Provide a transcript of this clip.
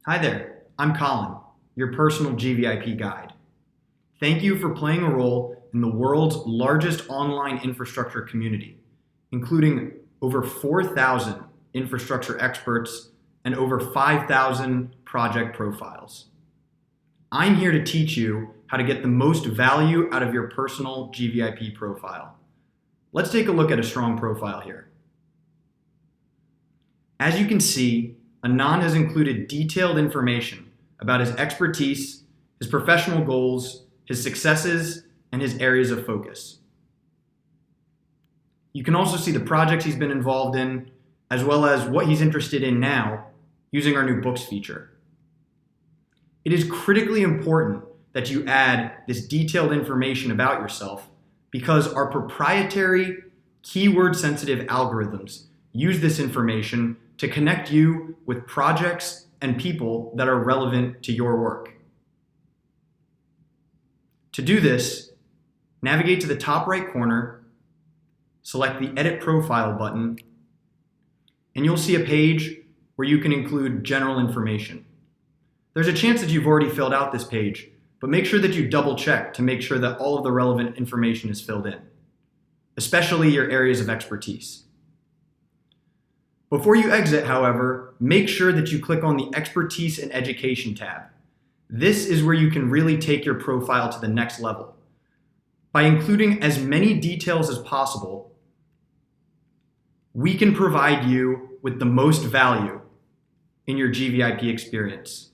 Hi there, I'm Colin, your personal GVIP guide. Thank you for playing a role in the world's largest online infrastructure community, including over 4,000 infrastructure experts and over 5,000 project profiles. I'm here to teach you how to get the most value out of your personal GVIP profile. Let's take a look at a strong profile here. As you can see, Anand has included detailed information about his expertise, his professional goals, his successes, and his areas of focus. You can also see the projects he's been involved in, as well as what he's interested in now using our new books feature. It is critically important that you add this detailed information about yourself because our proprietary keyword-sensitive algorithms use this information to connect you with projects and people that are relevant to your work. To do this, navigate to the top right corner, select the Edit Profile button, and you'll see a page where you can include general information. There's a chance that you've already filled out this page, but make sure that you double check to make sure that all of the relevant information is filled in, especially your areas of expertise. Before you exit, however, make sure that you click on the Expertise and Education tab. This is where you can really take your profile to the next level. By including as many details as possible, we can provide you with the most value in your GVIP experience.